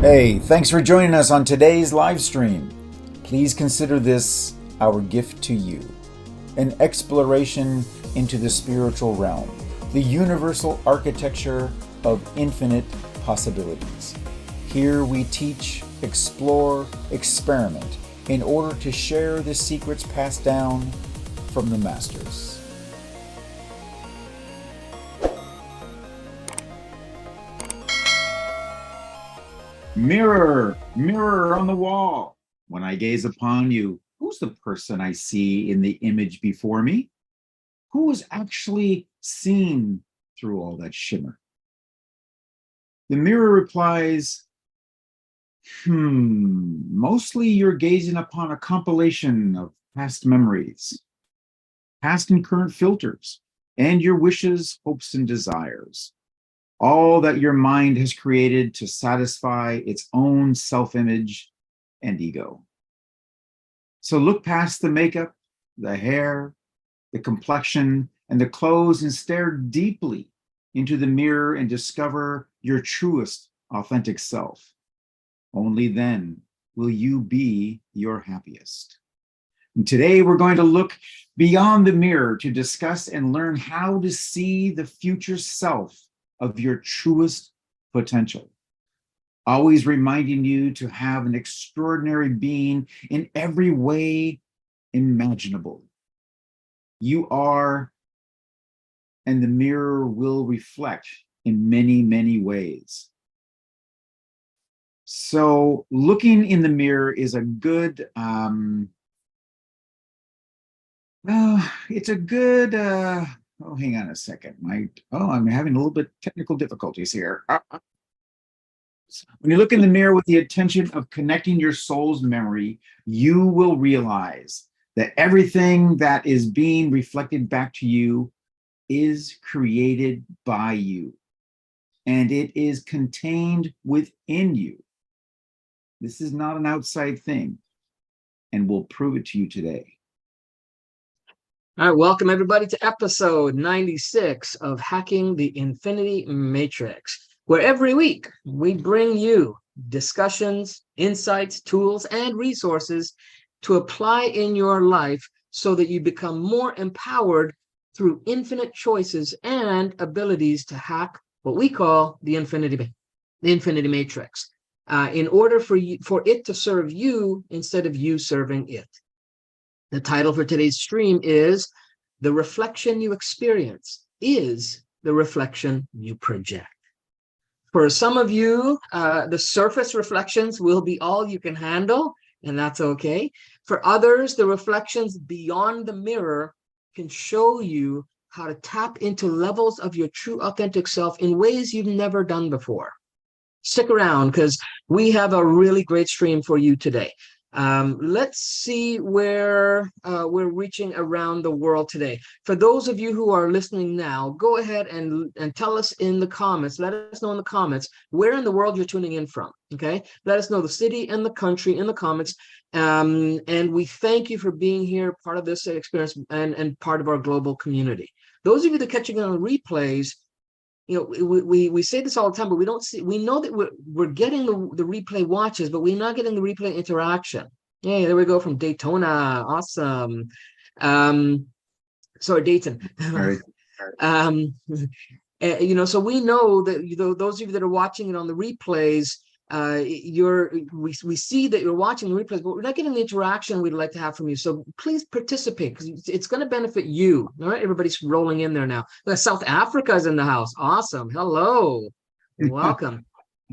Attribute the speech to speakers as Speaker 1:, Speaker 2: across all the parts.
Speaker 1: Hey, thanks for joining us on today's live stream. Please consider this our gift to you, an exploration into the spiritual realm, the universal architecture of infinite possibilities. Here we teach, explore, experiment in order to share the secrets passed down from the masters. Mirror, mirror on the wall. When I gaze upon you, who's the person I see in the image before me? Who is actually seen through all that shimmer? The mirror replies, mostly you're gazing upon a compilation of past memories, past and current filters, and your wishes, hopes, and desires. All that your mind has created to satisfy its own self-image and ego. So look past the makeup, the hair, the complexion, and the clothes and stare deeply into the mirror and discover your truest, authentic self. Only then will you be your happiest. And today we're going to look beyond the mirror to discuss and learn how to see the future self of your truest potential. Always reminding you to have an extraordinary being in every way imaginable. You are, and the mirror will reflect in many, many ways. So looking in the mirror is a good, it's a good, oh, hang on a second. I'm having a little bit technical difficulties here. When you look in the mirror with the intention of connecting your soul's memory, you will realize that everything that is being reflected back to you is created by you, and it is contained within you. This is not an outside thing, and we'll prove it to you today.
Speaker 2: All right, welcome everybody to episode 96 of Hacking the Infinity Matrix, where every week we bring you discussions, insights, tools, and resources to apply in your life so that you become more empowered through infinite choices and abilities to hack what we call the Infinity Matrix, in order for it to serve you instead of you serving it. The title for today's stream is The Reflection You Experience is the Reflection You Project. For some of you, the surface reflections will be all you can handle, and that's okay. For others, the reflections beyond the mirror can show you how to tap into levels of your true authentic self in ways you've never done before. Stick around because we have a really great stream for you today. Let's see where we're reaching around the world today. For those of you who are listening now, go ahead and tell us in the comments. Let us know in the comments where in the world you're tuning in from. Okay, let us know the city and the country in the comments. And we thank you for being here, part of this experience and part of our global community. Those of you that are catching on replays, you know, we say this all the time, but we don't see. We know that we're getting the replay watches, but we're not getting the replay interaction. Yeah, there we go from Daytona. Awesome. Sorry, Dayton.
Speaker 1: All right.
Speaker 2: You know, so we know that those of you that are watching it on the replays, we see that you're watching the replays, but we're not getting the interaction we'd like to have from you. So please participate because it's going to benefit you. All right, everybody's rolling in there now. South Africa's in the house. Awesome. Hello, welcome.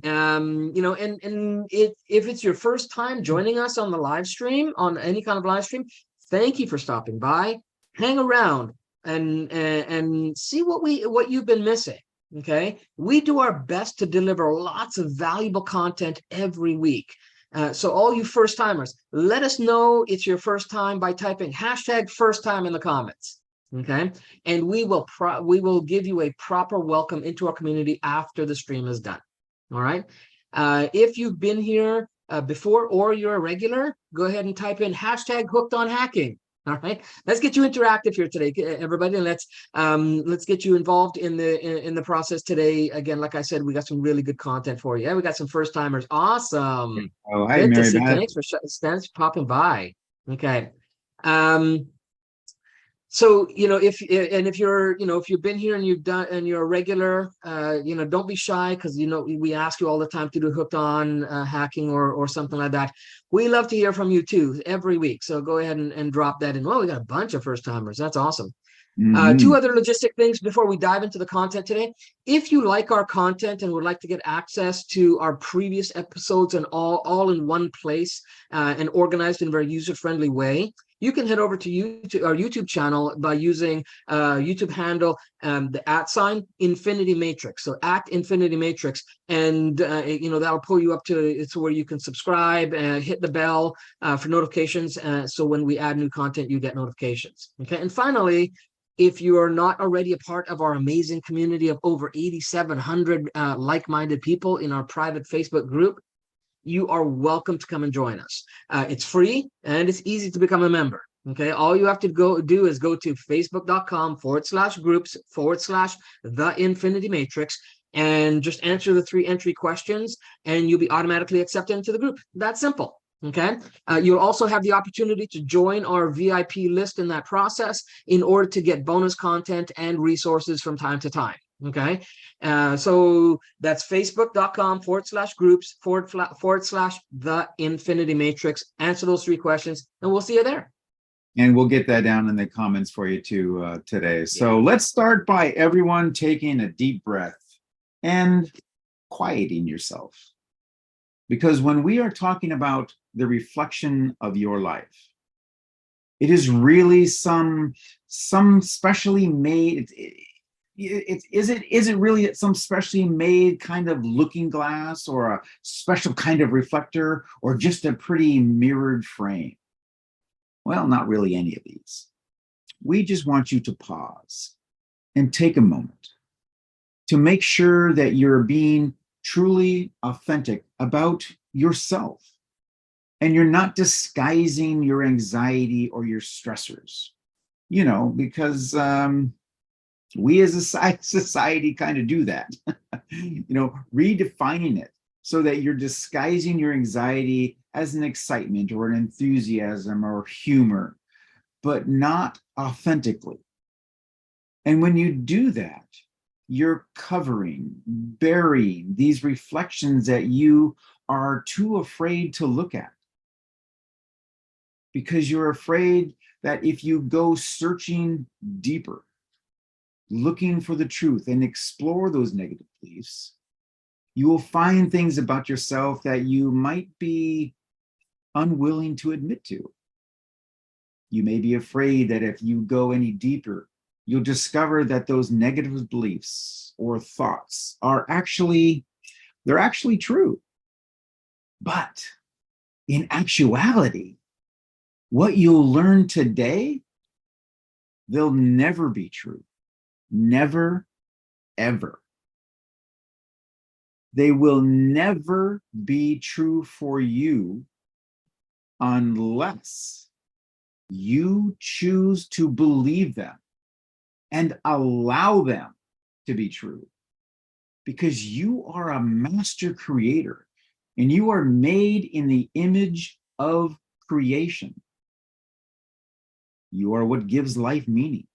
Speaker 2: You know, and if it's your first time joining us on the live stream, on any kind of live stream, thank you for stopping by. Hang around and see what you've been missing. Okay, we do our best to deliver lots of valuable content every week. So all you first timers, let us know it's your first time by typing hashtag first time in the comments. Okay, and we will give you a proper welcome into our community after the stream is done. All right. If you've been here before or you're a regular, go ahead and type in hashtag hooked on hacking. All right, let's get you interactive here today, everybody, and let's get you involved in the process today. Again, like I said, we got some really good content for you. Yeah, we got some first timers. Awesome.
Speaker 1: Oh, hi,
Speaker 2: Good to
Speaker 1: Mary
Speaker 2: see.
Speaker 1: Beth.
Speaker 2: Thanks for popping by. Okay. So, if you're, if you've been here and you're a regular, don't be shy, because, we ask you all the time to do hooked on hacking or something like that. We love to hear from you too every week. So go ahead and drop that in. Well, we got a bunch of first timers. That's awesome. Two other logistic things before we dive into the content today. If you like our content and would like to get access to our previous episodes and all in one place and organized in a very user-friendly way, you can head over to our YouTube channel by using YouTube handle the @ Infinity Matrix. So @Infinity Matrix, and that'll pull you up to where you can subscribe and hit the bell for notifications. So when we add new content, you get notifications. Okay, and finally, if you are not already a part of our amazing community of over 8,700 like-minded people in our private Facebook group, you are welcome to come and join us. It's free and it's easy to become a member. Okay, all you have to do is go to facebook.com/groups/the Infinity Matrix and just answer the 3 entry questions, and you'll be automatically accepted into the group. That's simple. Okay, you'll also have the opportunity to join our VIP list in that process in order to get bonus content and resources from time to time. Okay, so that's facebook.com/groups/the Infinity Matrix. Answer those 3 questions, and we'll see you there.
Speaker 1: And we'll get that down in the comments for you too today. So let's start by everyone taking a deep breath and quieting yourself. Because when we are talking about the reflection of your life, it is really some specially made. Is it really some specially made kind of looking glass, or a special kind of reflector, or just a pretty mirrored frame? Well, not really any of these. We just want you to pause and take a moment to make sure that you're being truly authentic about yourself, and you're not disguising your anxiety or your stressors, because we as a society kind of do that, redefining it so that you're disguising your anxiety as an excitement or an enthusiasm or humor, but not authentically. And when you do that, you're burying these reflections that you are too afraid to look at, because you're afraid that if you go searching deeper, looking for the truth and explore those negative beliefs, you will find things about yourself that you might be unwilling to admit to. You may be afraid that if you go any deeper, you'll discover that those negative beliefs or thoughts they're actually true. But in actuality, what you'll learn today, they'll never be true. Never, ever. They will never be true for you unless you choose to believe them and allow them to be true. Because you are a master creator, and you are made in the image of creation. You are what gives life meaning.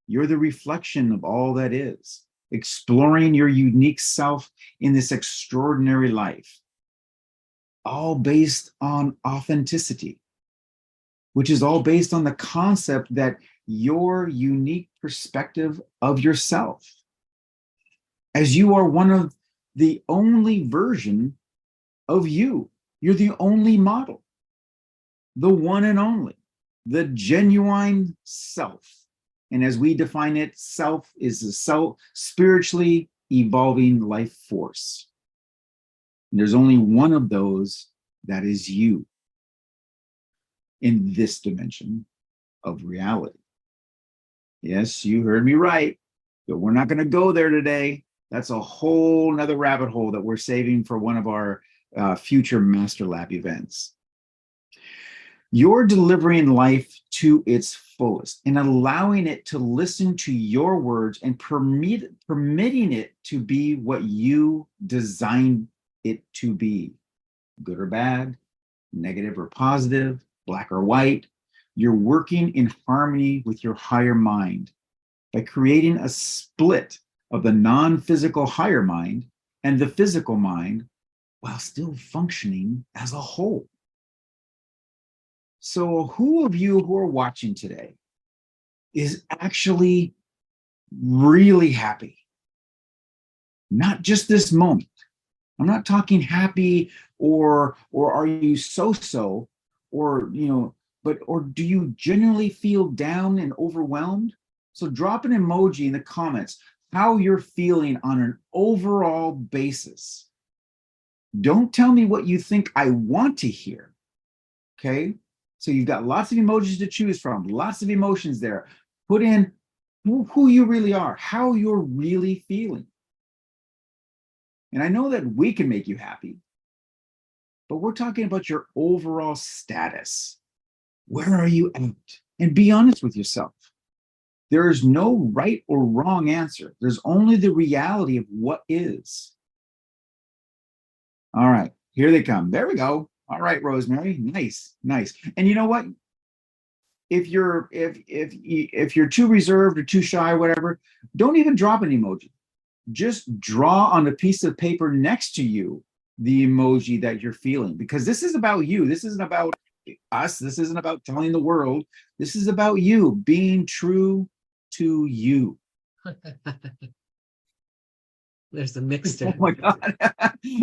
Speaker 1: You're the reflection of all that is, exploring your unique self in this extraordinary life, all based on authenticity, which is all based on the concept that your unique perspective of yourself, as you are one of the only version of you. You're the only model, the one and only, the genuine self. And as we define it, self is a spiritually evolving life force. And there's only one of those that is you in this dimension of reality. Yes, you heard me right, but we're not going to go there today. That's a whole nother rabbit hole that we're saving for one of our future Master Lab events. You're delivering life to its fullest and allowing it to listen to your words and permitting it to be what you designed it to be, good or bad, negative or positive, black or white. You're working in harmony with your higher mind by creating a split of the non-physical higher mind and the physical mind while still functioning as a whole. So who of you who are watching today is actually really happy? Not just this moment. I'm not talking happy or are you so-so or, or do you genuinely feel down and overwhelmed? So drop an emoji in the comments how you're feeling on an overall basis. Don't tell me what you think I want to hear, okay? So you've got lots of emojis to choose from, lots of emotions there. Put in who you really are, how you're really feeling. And I know that we can make you happy, but we're talking about your overall status. Where are you at? And be honest with yourself. There is no right or wrong answer. There's only the reality of what is. All right, here they come. There we go. All right, Rosemary. Nice, nice. And you know what? If you're too reserved or too shy, whatever, don't even drop an emoji. Just draw on a piece of paper next to you the emoji that you're feeling, because this is about you. This isn't about us. This isn't about telling the world. This is about you being true to you.
Speaker 2: There's the mixture.
Speaker 1: Oh my God.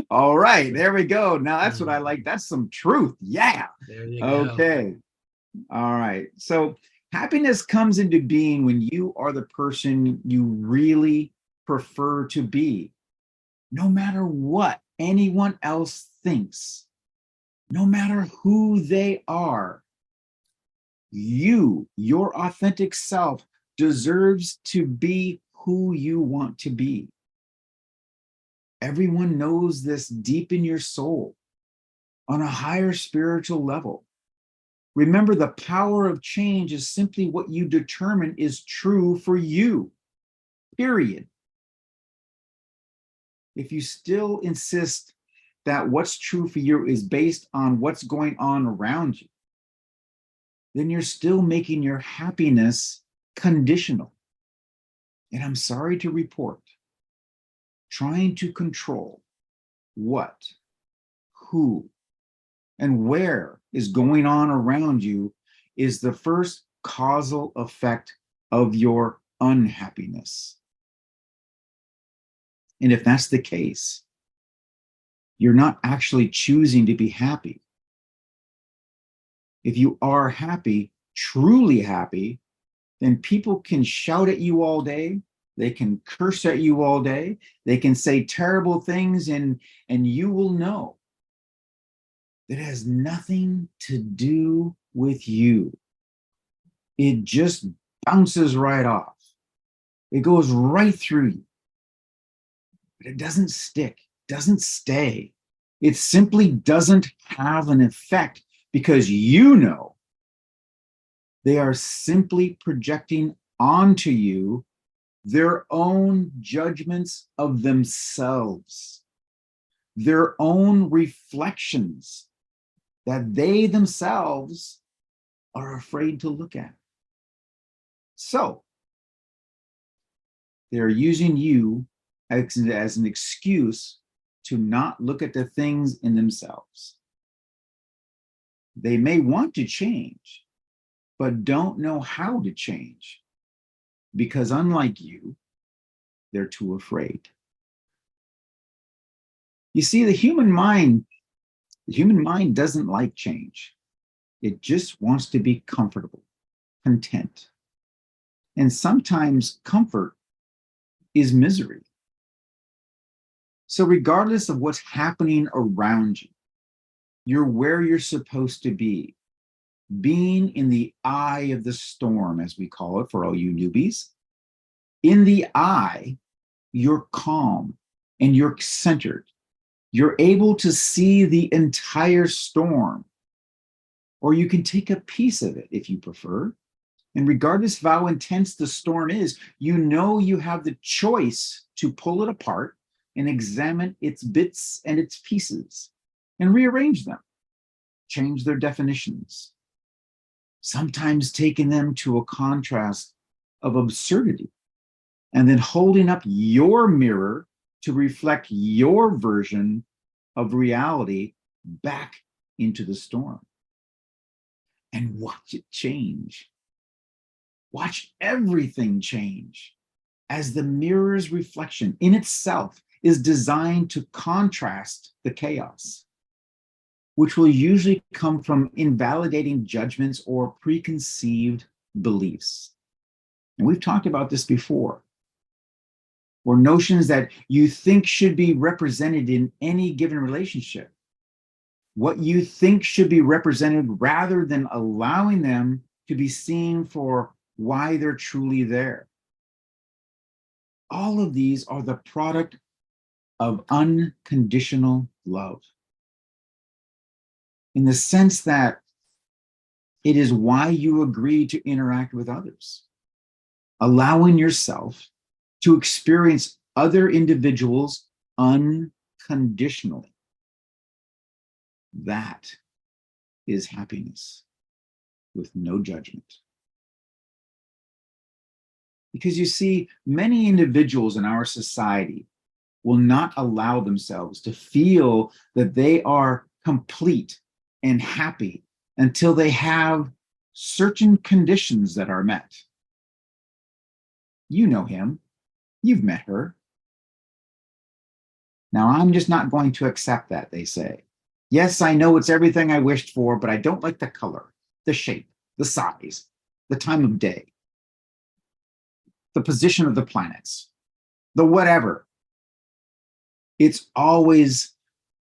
Speaker 1: All right, there we go. Now that's what I like. That's some truth. Yeah.
Speaker 2: There you go.
Speaker 1: Okay. All right. So happiness comes into being when you are the person you really prefer to be, no matter what anyone else thinks, no matter who they are. You, your authentic self, deserves to be who you want to be. Everyone knows this deep in your soul on a higher spiritual level. Remember, the power of change is simply what you determine is true for you, period. If you still insist that what's true for you is based on what's going on around you, then you're still making your happiness conditional. And I'm sorry to report, trying to control what, who, and where is going on around you is the first causal effect of your unhappiness. And if that's the case, you're not actually choosing to be happy. If you are happy, truly happy, then people can shout at you all day. They can curse at you all day. They can say terrible things, and you will know that it has nothing to do with you. It just bounces right off. It goes right through you. But it doesn't stick, doesn't stay. It simply doesn't have an effect because you know they are simply projecting onto you their own judgments of themselves, their own reflections that they themselves are afraid to look at. So they're using you as an excuse to not look at the things in themselves. They may want to change, but don't know how to change because, unlike you, they're too afraid. You see, the human mind doesn't like change. It just wants to be comfortable, content. And sometimes comfort is misery. So regardless of what's happening around you, you're where you're supposed to be, being in the eye of the storm, as we call it for all you newbies. In the eye, you're calm and you're centered. You're able to see the entire storm, or you can take a piece of it if you prefer. And regardless of how intense the storm is, you know you have the choice to pull it apart and examine its bits and its pieces and rearrange them, change their definitions, sometimes taking them to a contrast of absurdity, and then holding up your mirror to reflect your version of reality back into the storm. And watch it change. Watch everything change as the mirror's reflection in itself is designed to contrast the chaos, which will usually come from invalidating judgments or preconceived beliefs. And we've talked about this before, or notions that you think should be represented in any given relationship, what you think should be represented rather than allowing them to be seen for why they're truly there. All of these are the product of unconditional love, in the sense that it is why you agree to interact with others, allowing yourself to experience other individuals unconditionally. That is happiness with no judgment. Because you see, many individuals in our society will not allow themselves to feel that they are complete and happy until they have certain conditions that are met. You know him, you've met her. Now, I'm just not going to accept that, they say. Yes, I know it's everything I wished for, but I don't like the color, the shape, the size, the time of day, the position of the planets, the whatever. It's always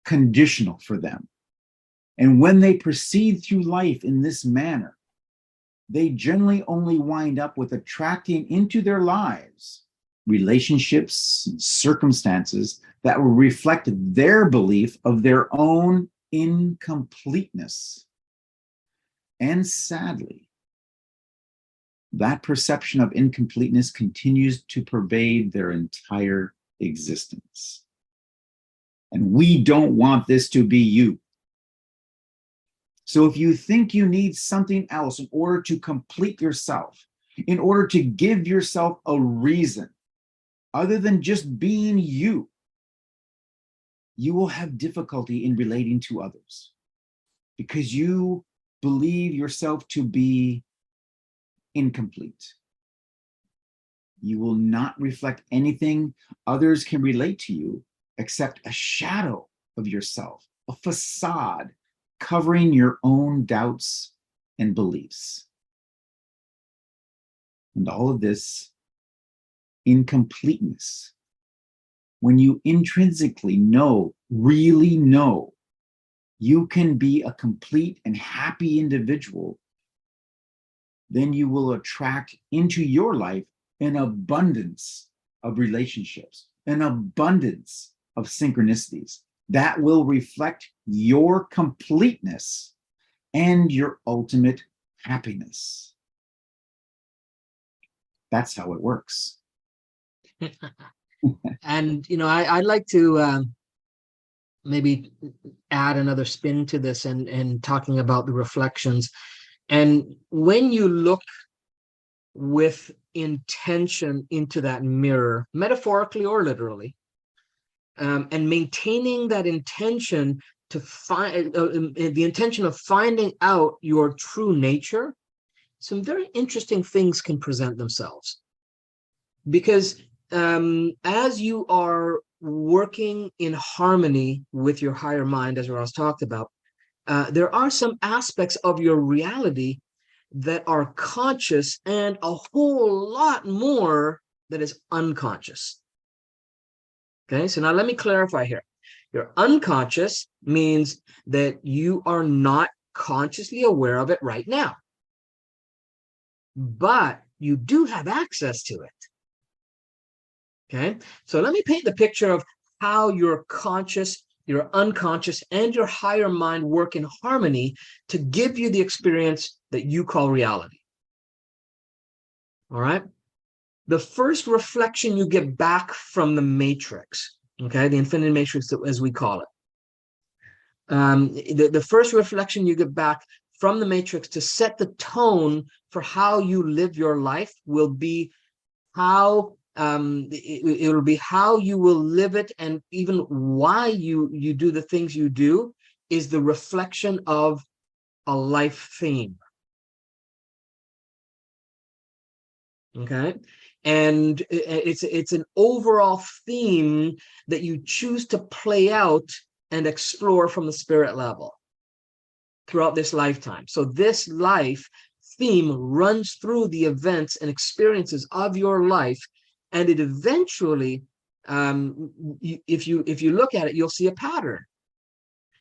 Speaker 1: conditional for them. And when they proceed through life in this manner, they generally only wind up with attracting into their lives relationships and circumstances that will reflect their belief of their own incompleteness. And sadly, that perception of incompleteness continues to pervade their entire existence. And we don't want this to be you. So if you think you need something else in order to complete yourself, in order to give yourself a reason other than just being you, you will have difficulty in relating to others because you believe yourself to be incomplete. You will not reflect anything others can relate to you except a shadow of yourself, a facade covering your own doubts and beliefs. And all of this incompleteness, when you intrinsically know, really know, you can be a complete and happy individual, then you will attract into your life an abundance of relationships, an abundance of synchronicities that will reflect your completeness and your ultimate happiness. That's how it works.
Speaker 2: And, I'd like to maybe add another spin to this and talking about the reflections. And when you look with intention into that mirror, metaphorically or literally, and maintaining that intention to find the intention of finding out your true nature, some very interesting things can present themselves. Because as you are working in harmony with your higher mind, as Ross talked about, there are some aspects of your reality that are conscious and a whole lot more that is unconscious. Okay, so now let me clarify here. Your unconscious means that you are not consciously aware of it right now, but you do have access to it. Okay, so let me paint the picture of how your conscious your unconscious, and your higher mind work in harmony to give you the experience that you call reality. All right? The first reflection you get back from the matrix, okay, the infinity matrix as we call it, the first reflection you get back from the matrix to set the tone for how you live your life will be how it will be how you will live it, and even why you do the things you do is the reflection of a life theme. Okay, and it's an overall theme that you choose to play out and explore from the spirit level throughout this lifetime. So this life theme runs through the events and experiences of your life, and it eventually, if you look at it, you'll see a pattern,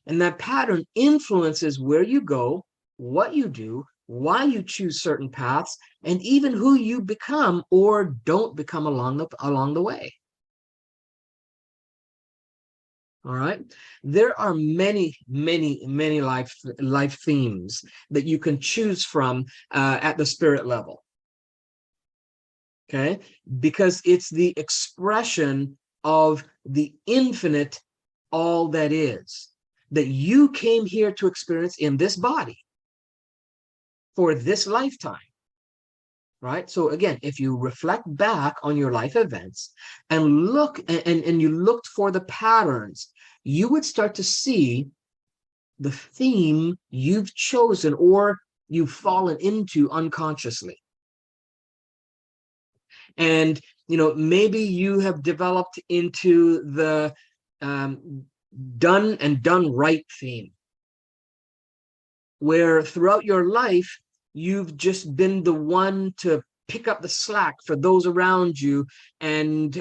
Speaker 2: and that pattern influences where you go, what you do, why you choose certain paths, and even who you become or don't become along the way. All right, there are many life themes that you can choose from at the spirit level. Okay, because it's the expression of the infinite, all that is, that you came here to experience in this body for this lifetime. Right? So again, if you reflect back on your life events and look and you looked for the patterns, you would start to see the theme you've chosen or you've fallen into unconsciously. And maybe you have developed into the done and done right theme, where throughout your life you've just been the one to pick up the slack for those around you, and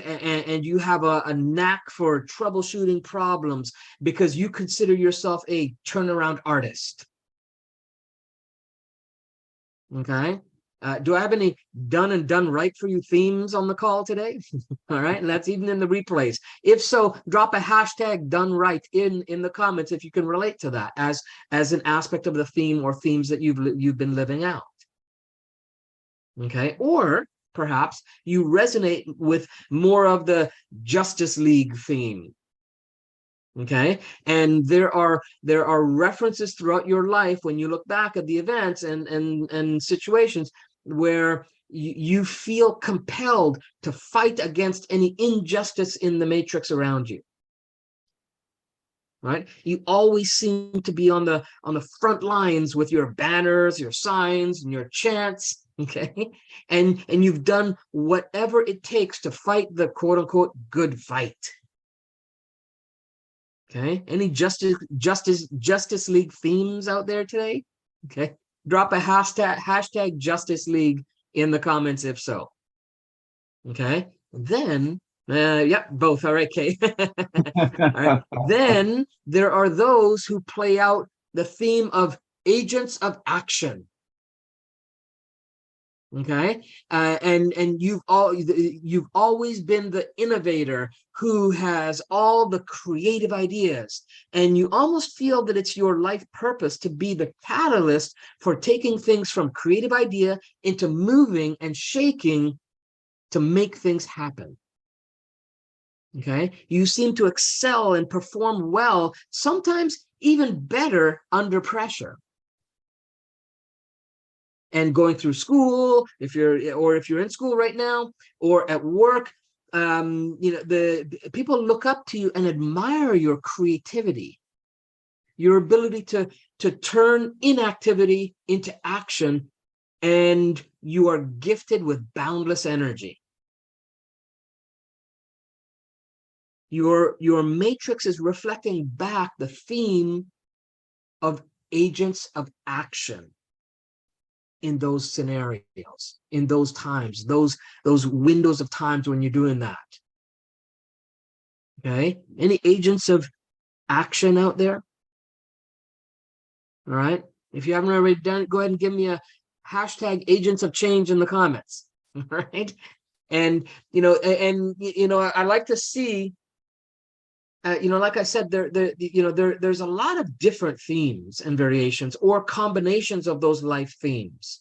Speaker 2: you have a knack for troubleshooting problems because you consider yourself a turnaround artist. Okay, do I have any done and done right for you themes on the call today? All right, and that's even in the replays. If so, drop a hashtag done right in the comments if you can relate to that as an aspect of the theme or themes that you've been living out. Okay, or perhaps you resonate with more of the Justice League theme. Okay, and there are references throughout your life when you look back at the events and situations where you feel compelled to fight against any injustice in the matrix around you. Right, you always seem to be on the front lines with your banners, your signs, and your chants. Okay, and you've done whatever it takes to fight the quote-unquote good fight. Okay, any Justice League themes out there today? Okay, drop a hashtag Justice League in the comments if so. Okay, then yep, both. All right, Kay. All right. Then there are those who play out the theme of agents of action. Okay, and you've always been the innovator who has all the creative ideas, and you almost feel that it's your life purpose to be the catalyst for taking things from creative idea into moving and shaking to make things happen. Okay, you seem to excel and perform well, sometimes even better under pressure. And going through school, if you're in school right now, or at work, the people look up to you and admire your creativity, your ability to turn inactivity into action, and you are gifted with boundless energy. Your matrix is reflecting back the theme of agents of action in those scenarios, in those times, those windows of times when you're doing that. Okay, any agents of action out there? All right, if you haven't already done it, go ahead and give me a hashtag agents of change in the comments. All right, and I like to see like I said, there's a lot of different themes and variations or combinations of those life themes.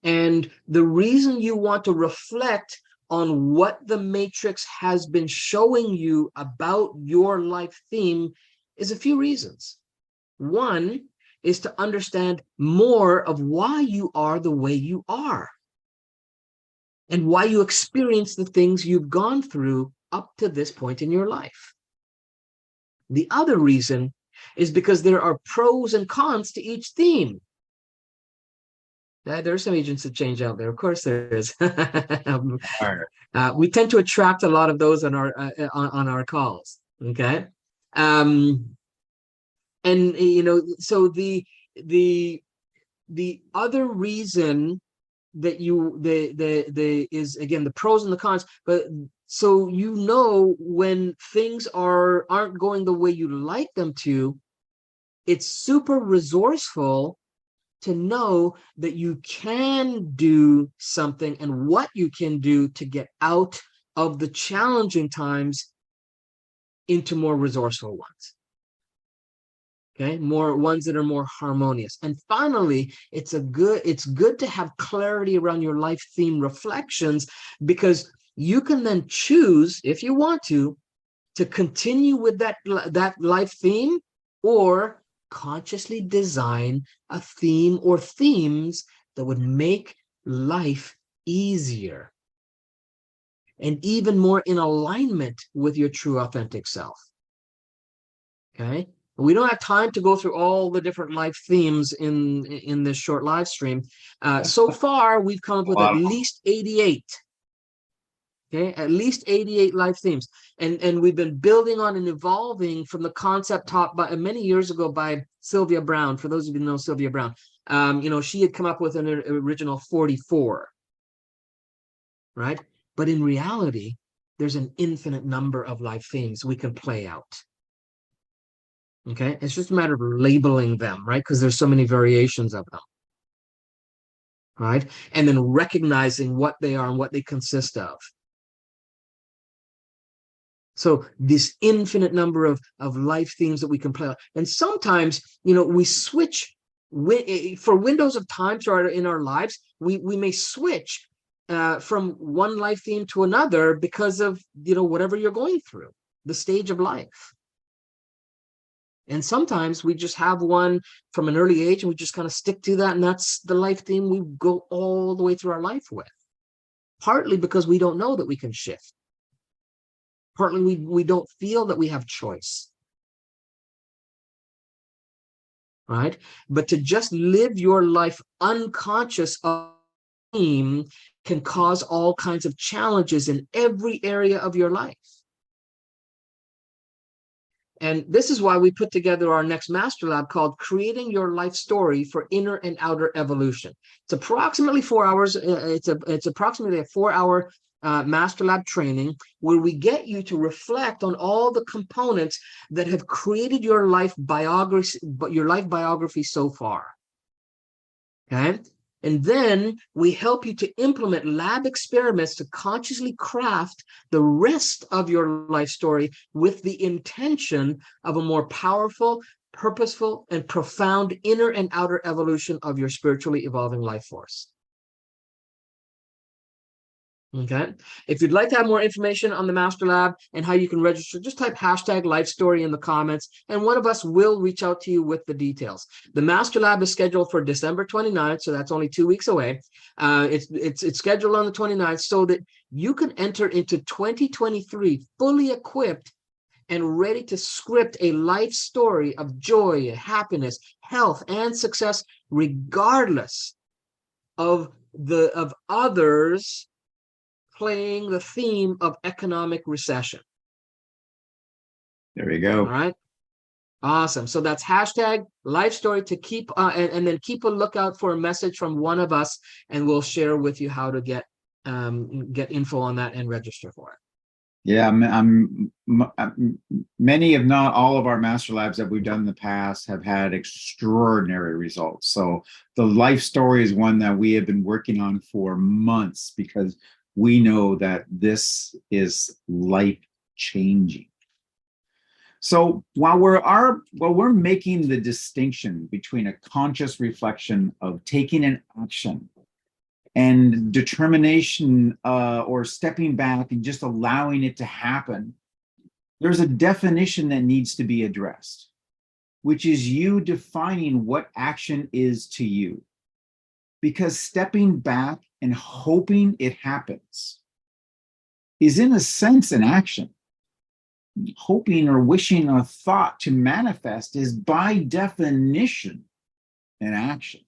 Speaker 2: And the reason you want to reflect on what the matrix has been showing you about your life theme is a few reasons. One is to understand more of why you are the way you are and why you experience the things you've gone through up to this point in your life. The other reason is because there are pros and cons to each theme. There are some agents of change out there. Of course there is. We tend to attract a lot of those on our calls. Okay. And so the other reason that is, again, the pros and the cons, but so when things aren't going the way you like them to, it's super resourceful to know that you can do something and what you can do to get out of the challenging times into more resourceful ones. Okay, more ones that are more harmonious. And finally, it's good to have clarity around your life theme reflections, because you can then choose, if you want to continue with that life theme, or consciously design a theme or themes that would make life easier and even more in alignment with your true authentic self. Okay. We don't have time to go through all the different life themes in this short live stream. So far, we've come up with at least 88. Okay, at least 88 life themes. And we've been building on and evolving from the concept taught by many years ago by Sylvia Brown. For those of you who know Sylvia Brown, she had come up with an original 44, right? But in reality, there's an infinite number of life themes we can play out. Okay, it's just a matter of labeling them, right? Because there's so many variations of them, right? And then recognizing what they are and what they consist of. So this infinite number of life themes that we can play out. And sometimes, we switch for windows of time in our lives. We may switch from one life theme to another because of, whatever you're going through, the stage of life. And sometimes we just have one from an early age and we just kind of stick to that. And that's the life theme we go all the way through our life with. Partly because we don't know that we can shift. Partly we don't feel that we have choice. Right? But to just live your life unconscious of theme can cause all kinds of challenges in every area of your life. And this is why we put together our next master lab called Creating Your Life Story for Inner and Outer Evolution. It's approximately 4 hours. It's approximately a 4-hour master lab training where we get you to reflect on all the components that have created your life biography so far. Okay. And then we help you to implement lab experiments to consciously craft the rest of your life story with the intention of a more powerful, purposeful, and profound inner and outer evolution of your spiritually evolving life force. Okay. If you'd like to have more information on the Master Lab and how you can register, just type #LifeStory in the comments, and one of us will reach out to you with the details. The Master Lab is scheduled for December 29th, so that's only 2 weeks away. It's scheduled on the 29th so that you can enter into 2023 fully equipped and ready to script a life story of joy, happiness, health, and success, regardless of others playing the theme of economic recession.
Speaker 1: There we go.
Speaker 2: All right. Awesome. So that's #LifeStory to keep, and then keep a lookout for a message from one of us, and we'll share with you how to get info on that and register for it.
Speaker 1: Yeah, many, if not all, of our master labs that we've done in the past have had extraordinary results. So the life story is one that we have been working on for months because we know that this is life changing. So while we're making the distinction between a conscious reflection of taking an action and determination or stepping back and just allowing it to happen, there's a definition that needs to be addressed, which is you defining what action is to you. Because stepping back and hoping it happens is, in a sense, an action. Hoping or wishing a thought to manifest is, by definition, an action.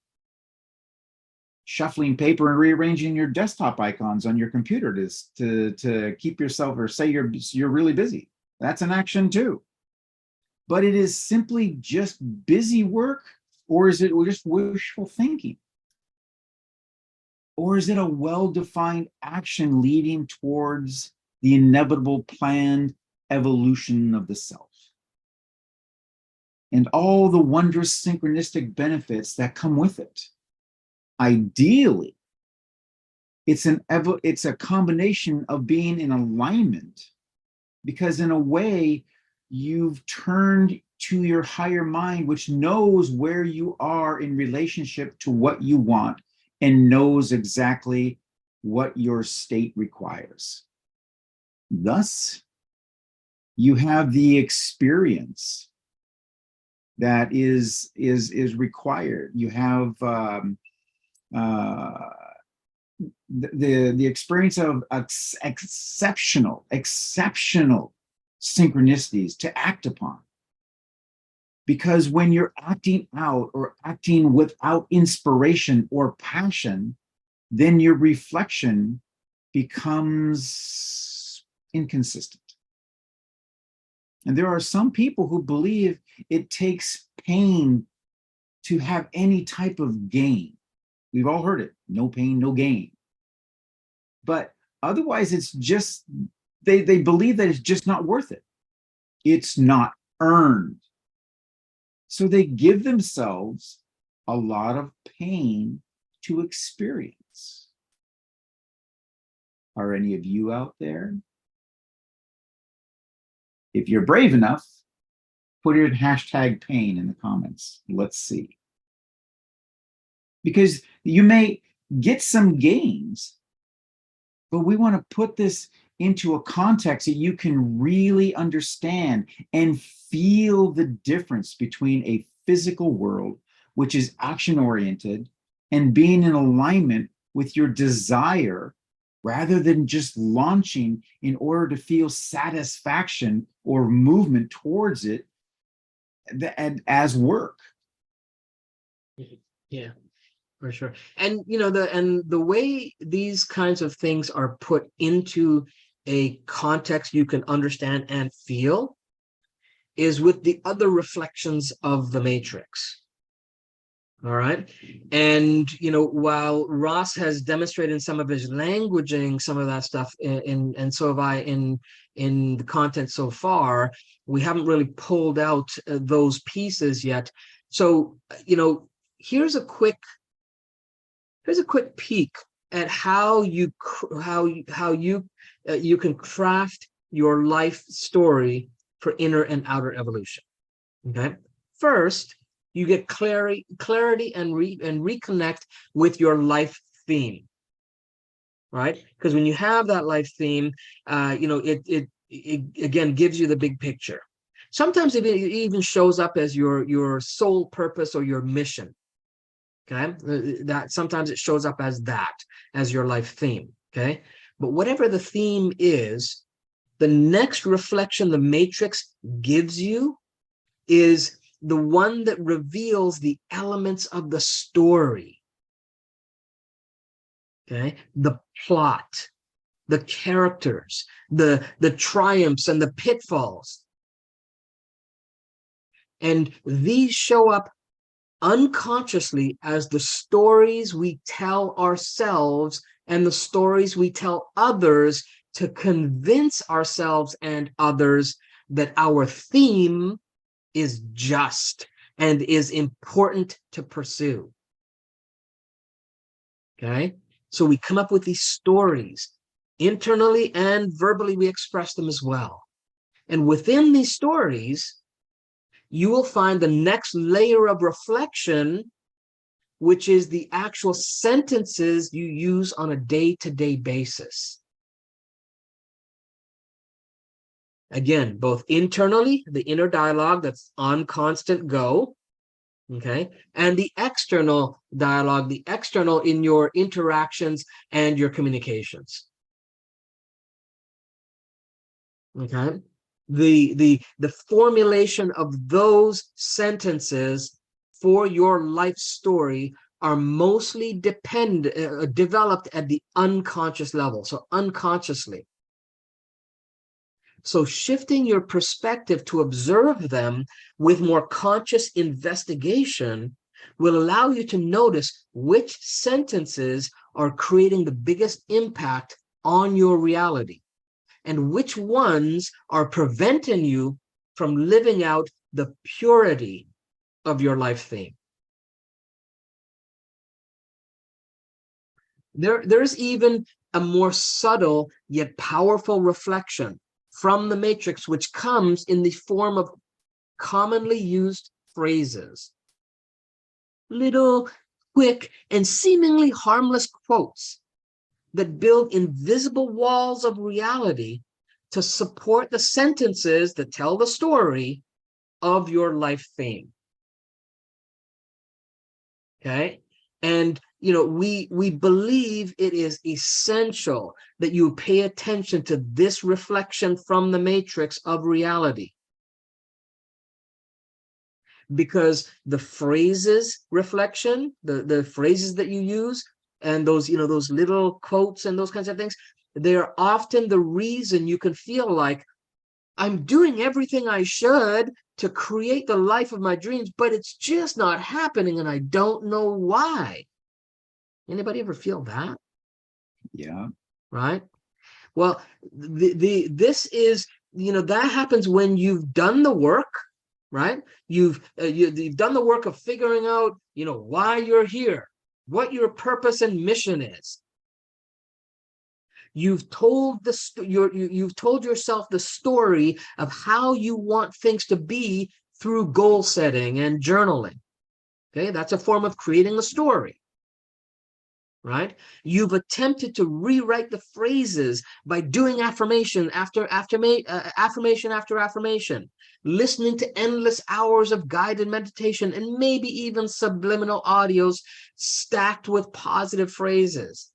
Speaker 1: Shuffling paper and rearranging your desktop icons on your computer to keep yourself, or say you're really busy, that's an action too. But it is simply just busy work, or is it just wishful thinking? Or is it a well-defined action leading towards the inevitable planned evolution of the self and all the wondrous synchronistic benefits that come with it? Ideally, it's a combination of being in alignment, because in a way, you've turned to your higher mind, which knows where you are in relationship to what you want and knows exactly what your state requires. Thus, you have the experience that is required. You have the experience of exceptional synchronicities to act upon. Because when you're acting out or acting without inspiration or passion, then your reflection becomes inconsistent. And there are some people who believe it takes pain to have any type of gain. We've all heard it, no pain, no gain. But otherwise, it's just, they believe that it's just not worth it. It's not earned. So they give themselves a lot of pain to experience. Are any of you out there? If you're brave enough, put in #pain in the comments. Let's see. Because you may get some gains, but we want to put this into a context that you can really understand and feel the difference between a physical world, which is action-oriented, and being in alignment with your desire, rather than just launching in order to feel satisfaction or movement towards it as work.
Speaker 2: Yeah, for sure. And the way these kinds of things are put into a context you can understand and feel is with the other reflections of the matrix. All right. And, while Ross has demonstrated in some of his languaging, some of that stuff, and so have I in the content so far, we haven't really pulled out those pieces yet. So, here's a quick peek at how you can craft your life story for inner and outer evolution. Okay. First, you get clarity and reconnect with your life theme, right? Because when you have that life theme, it again gives you the big picture. Sometimes it even shows up as your sole purpose or your mission. Okay, that sometimes it shows up as your life theme. Okay, but whatever the theme is, the next reflection the matrix gives you is the one that reveals the elements of the story. Okay, the plot, the characters, the triumphs and the pitfalls. And these show up unconsciously as the stories we tell ourselves and the stories we tell others to convince ourselves and others that our theme is just and is important to pursue. Okay, so we come up with these stories internally and verbally, we express them as well. And within these stories, you will find the next layer of reflection, which is the actual sentences you use on a day-to-day basis. Again, both internally, the inner dialogue that's on constant go, okay, and the external dialogue, the external in your interactions and your communications. Okay, the formulation of those sentences for your life story are mostly developed at the unconscious level, so unconsciously. So shifting your perspective to observe them with more conscious investigation will allow you to notice which sentences are creating the biggest impact on your reality and which ones are preventing you from living out the purity of your life theme. There's even a more subtle yet powerful reflection from the matrix, which comes in the form of commonly used phrases. Little, quick, and seemingly harmless quotes that build invisible walls of reality to support the sentences that tell the story of your life theme. Okay? And we believe it is essential that you pay attention to this reflection from the matrix of reality, because the phrases reflection, the phrases that you use, and those those little quotes and those kinds of things, they're often the reason you can feel like, I'm doing everything I should to create the life of my dreams, but it's just not happening and I don't know why. Anybody ever feel that?
Speaker 1: Yeah.
Speaker 2: Right? Well, this is, that happens when you've done the work, right? You've done the work of figuring out, why you're here, what your purpose and mission is. You've told you've told yourself the story of how you want things to be through goal setting and journaling. Okay, that's a form of creating a story. Right? You've attempted to rewrite the phrases by doing affirmation after affirmation after affirmation, listening to endless hours of guided meditation, and maybe even subliminal audios stacked with positive phrases.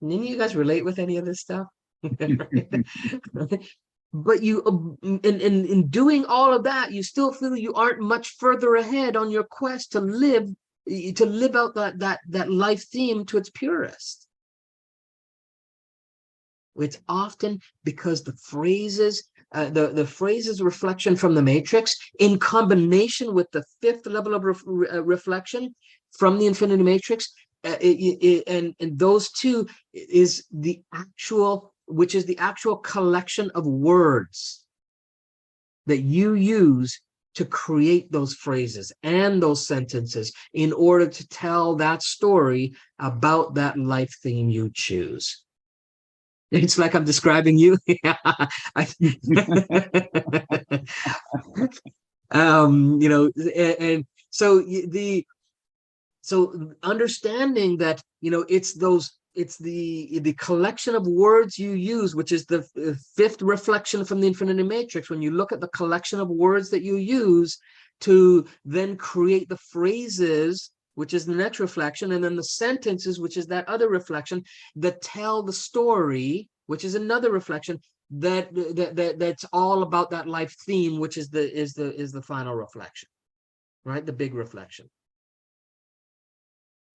Speaker 2: Any of you guys relate with any of this stuff? But you, in doing all of that, you still feel you aren't much further ahead on your quest to live out that life theme to its purest. It's often because the phrases reflection from the matrix, in combination with the fifth level of reflection from the infinity matrix, and those two is the actual collection of words that you use to create those phrases and those sentences in order to tell that story about that life theme you choose. It's like I'm describing you. And so understanding that, it's the collection of words you use, which is the fifth reflection from the infinity matrix. When you look at the collection of words that you use to then create the phrases, which is the next reflection, and then the sentences, which is that other reflection, that tell the story, which is another reflection, that's all about that life theme, which is the final reflection, right? The big reflection.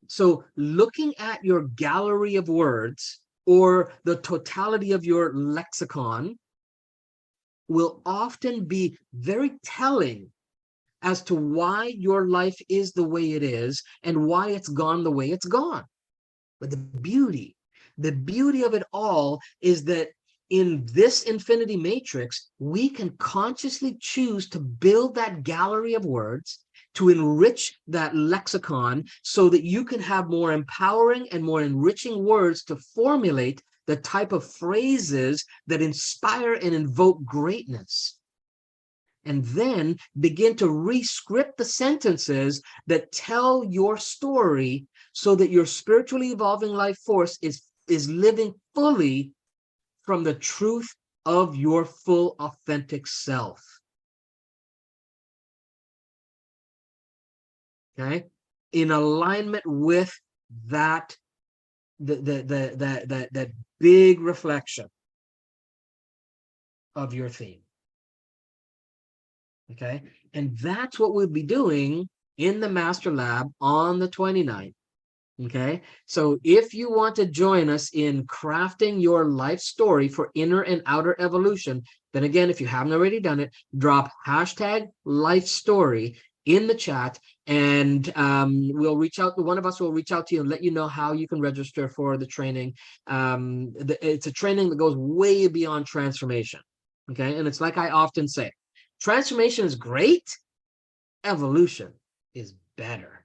Speaker 2: So looking at your gallery of words or the totality of your lexicon will often be very telling as to why your life is the way it is and why it's gone the way it's gone. But the beauty of it all is that in this infinity matrix, we can consciously choose to build that gallery of words, to enrich that lexicon, so that you can have more empowering and more enriching words to formulate the type of phrases that inspire and invoke greatness and then begin to re-script the sentences that tell your story so that your spiritually evolving life force is living fully from the truth of your full authentic self. Okay, in alignment with that that big reflection of your theme. Okay, and that's what we'll be doing in the Master Lab on the 29th. Okay, so if you want to join us in crafting your life story for inner and outer evolution, then again, if you haven't already done it, drop hashtag life story in the chat, and we'll reach out. One of us will reach out to you and let you know how you can register for the training. It's a training that goes way beyond transformation. Okay, and it's like I often say, transformation is great, evolution is better.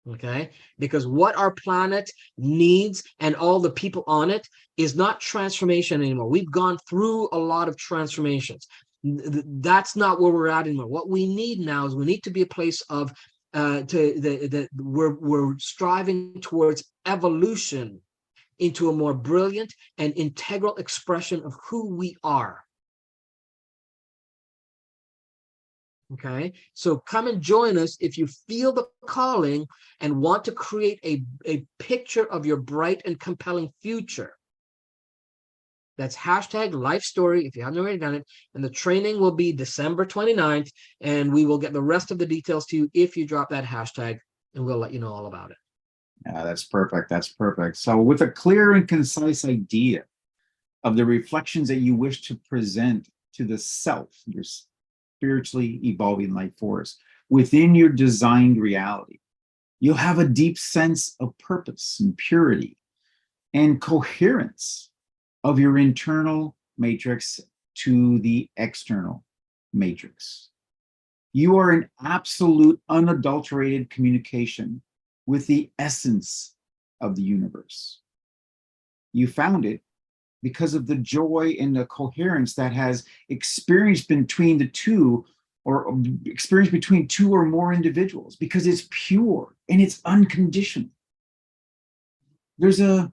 Speaker 2: Okay, because what our planet needs and all the people on it is not transformation anymore. We've gone through a lot of transformations. That's not where we're at anymore. What we need now is we need to be a place of we're striving towards evolution into a more brilliant and integral expression of who we are. Okay, so come and join us if you feel the calling and want to create a picture of your bright and compelling future. That's hashtag life story if you haven't already done it. And the training will be December 29th, and we will get the rest of the details to you if you drop that hashtag, and we'll let you know all about it.
Speaker 1: Yeah, that's perfect. That's perfect. So with a clear and concise idea of the reflections that you wish to present to the self, your spiritually evolving life force within your designed reality, you'll have a deep sense of purpose and purity and coherence of your internal matrix to the external matrix. You are in absolute unadulterated communication with the essence of the universe. You found it because of the joy and the coherence that has experienced between the two, or experienced between two or more individuals, because it's pure and it's unconditional. There's a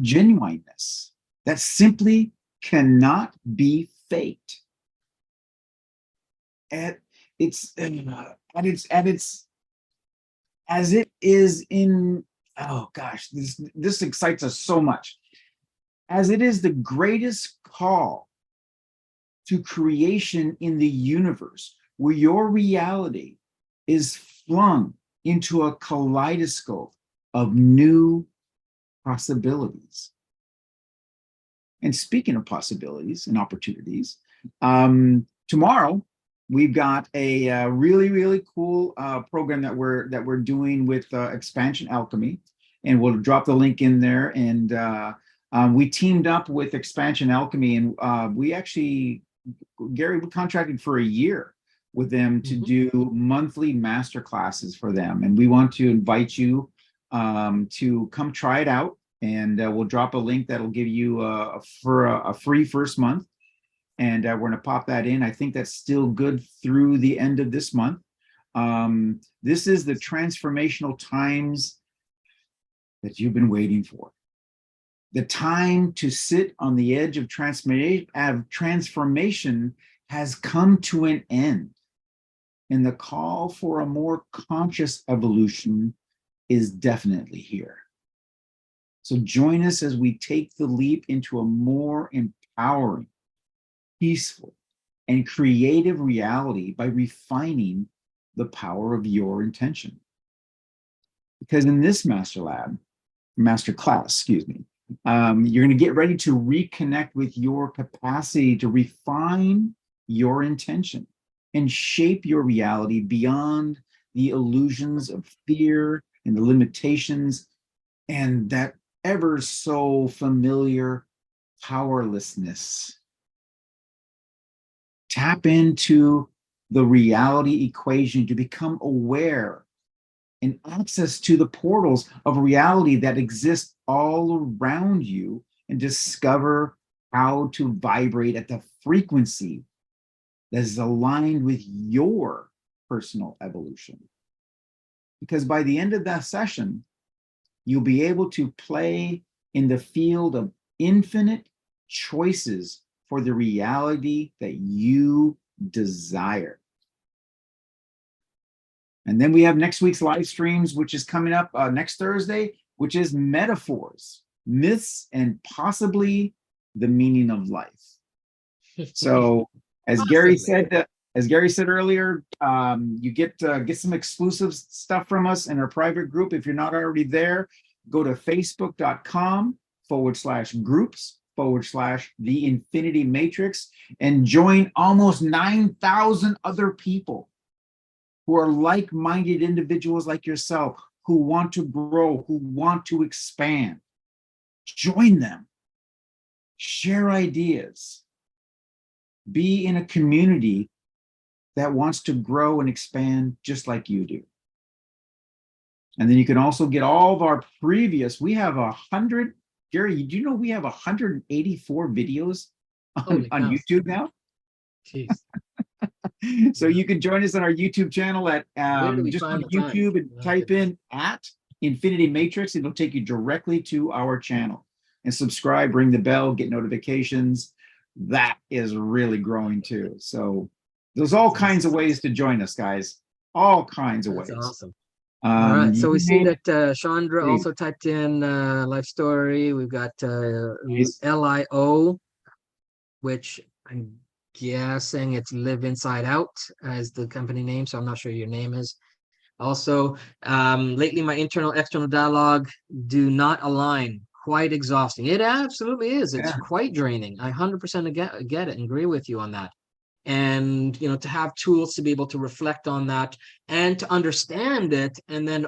Speaker 1: genuineness that simply cannot be faked. As it is in, oh gosh, this excites us so much. As it is the greatest call to creation in the universe, where your reality is flung into a kaleidoscope of new possibilities. And speaking of possibilities and opportunities, tomorrow we've got a really cool program that we're doing with Expansion Alchemy, and we'll drop the link in there. And we teamed up with Expansion Alchemy, and we actually, Gary, we contracted for a year with them to do monthly master classes for them. And we want to invite you to come try it out. And we'll drop a link that'll give you for a free first month. And we're going to pop that in. I think that's still good through the end of this month. This is the transformational times that you've been waiting for. The time to sit on the edge of transformation has come to an end. And the call for a more conscious evolution is definitely here. So join us as we take the leap into a more empowering, peaceful, and creative reality by refining the power of your intention. Because in this master class, you're going to get ready to reconnect with your capacity to refine your intention and shape your reality beyond the illusions of fear and the limitations and that ever so familiar powerlessness. Tap into the reality equation to become aware and access to the portals of reality that exist all around you, and discover how to vibrate at the frequency that is aligned with your personal evolution. Because by the end of that session, you'll be able to play in the field of infinite choices for the reality that you desire. And then we have next week's live streams, which is coming up next Thursday, which is metaphors, myths, and possibly the meaning of life. So, as Gary said earlier, you get some exclusive stuff from us in our private group. If you're not already there, go to facebook.com/groups/the Infinity Matrix and join almost 9,000 other people who are like-minded individuals like yourself, who want to grow, who want to expand. Join them. Share ideas. Be in a community that wants to grow and expand just like you do. And then you can also get all of our previous, we have 100, Gary, do you know we have 184 videos on YouTube now?
Speaker 2: Jeez.
Speaker 1: So you can join us on our YouTube channel at just go to YouTube and type in at Infinity Matrix. It'll take you directly to our channel. And subscribe, ring the bell, get notifications. That is really growing too. So there's all kinds of ways to join us, guys. All kinds of ways.
Speaker 2: That's awesome. All right. So we see that Chandra also typed in life story. We've got LIO, which I'm guessing it's Live Inside Out as the company name. So I'm not sure your name is. Also, lately my internal external dialogue do not align. Quite exhausting. It absolutely is. It's quite draining. I 100% get it and agree with you on that. And to have tools to be able to reflect on that and to understand it, and then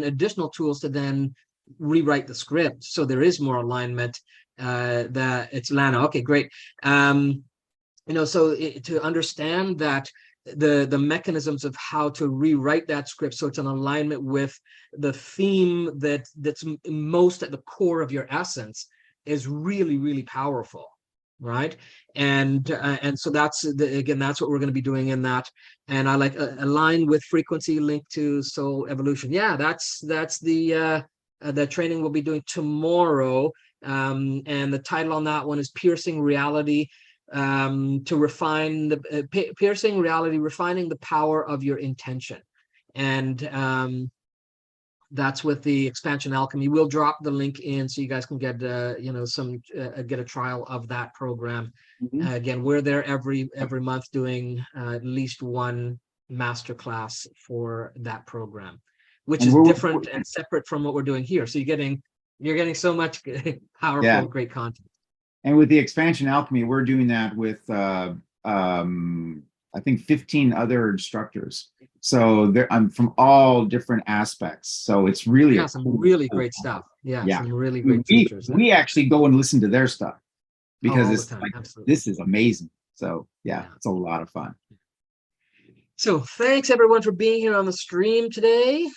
Speaker 2: additional tools to then rewrite the script so there is more alignment. That it's Lana. Okay, great. To understand that the mechanisms of how to rewrite that script so it's in alignment with the theme that's most at the core of your essence is really, really powerful, right? And so that's that's what we're going to be doing in that. And I like align with frequency linked to soul evolution. Yeah, that's the training we'll be doing tomorrow. And the title on that one is Piercing Reality. To refine the piercing reality, refining the power of your intention. And that's with the expansion alchemy. We'll drop the link in so you guys can get get a trial of that program. Again, we're there every month doing at least one masterclass for that program, which is different and separate from what we're doing here. So you're getting so much powerful, great content.
Speaker 1: And with the expansion alchemy, we're doing that with I think 15 other instructors. So I'm from all different aspects. So it's really
Speaker 2: some really great stuff. Some really great teachers.
Speaker 1: We actually go and listen to their stuff because it's like, this is amazing. So it's a lot of fun.
Speaker 2: So thanks everyone for being here on the stream today.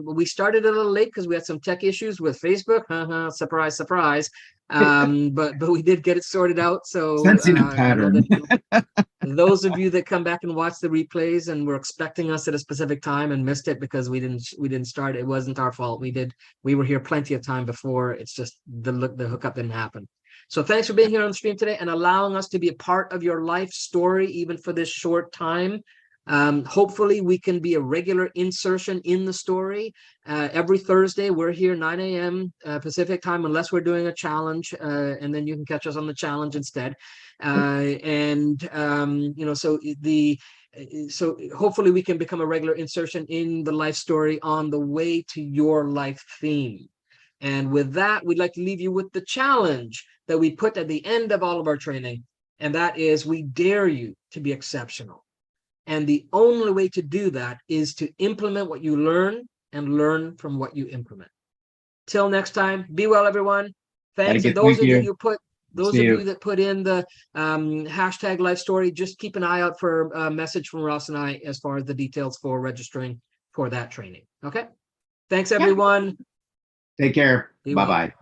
Speaker 2: We started a little late because we had some tech issues with Facebook. Surprise, surprise. But we did get it sorted out. So
Speaker 1: sensing a pattern.
Speaker 2: Those of you that come back and watch the replays and were expecting us at a specific time and missed it because we didn't start, it wasn't our fault. We were here plenty of time before. It's just the hookup didn't happen. So thanks for being here on the stream today and allowing us to be a part of your life story, even for this short time. Hopefully we can be a regular insertion in the story. Every Thursday we're here 9 a.m. Pacific time, unless we're doing a challenge, and then you can catch us on the challenge instead. So hopefully we can become a regular insertion in the life story on the way to your life theme. And with that, we'd like to leave you with the challenge that we put at the end of all of our training, and that is we dare you to be exceptional. And the only way to do that is to implement what you learn and learn from what you implement. Till next time, be well, everyone. Thanks to those of you that put in the hashtag life story. Just keep an eye out for a message from Ross and I as far as the details for registering for that training. Okay. Thanks, everyone.
Speaker 1: Take care. Bye-bye.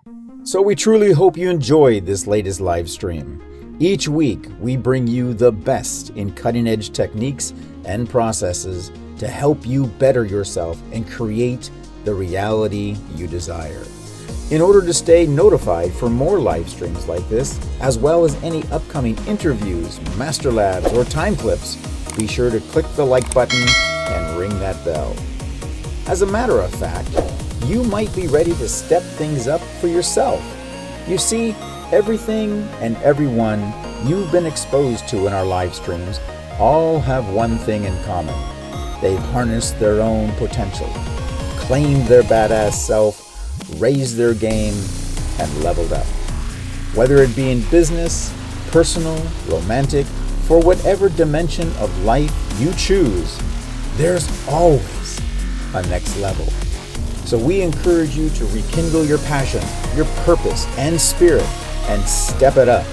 Speaker 3: So we truly hope you enjoyed this latest live stream. Each week, we bring you the best in cutting-edge techniques and processes to help you better yourself and create the reality you desire. In order to stay notified for more live streams like this, as well as any upcoming interviews, master labs, or time clips, be sure to click the like button and ring that bell. As a matter of fact, you might be ready to step things up for yourself. You see, everything and everyone you've been exposed to in our live streams all have one thing in common. They've harnessed their own potential, claimed their badass self, raised their game, and leveled up. Whether it be in business, personal, romantic, for whatever dimension of life you choose, there's always a next level. So we encourage you to rekindle your passion, your purpose, and spirit, and step it up,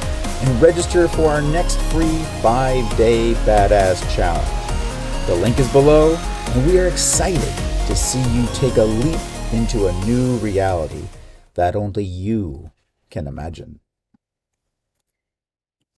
Speaker 3: and register for our next free 5-day badass challenge. The link is below, and we are excited to see you take a leap into a new reality that only you can imagine.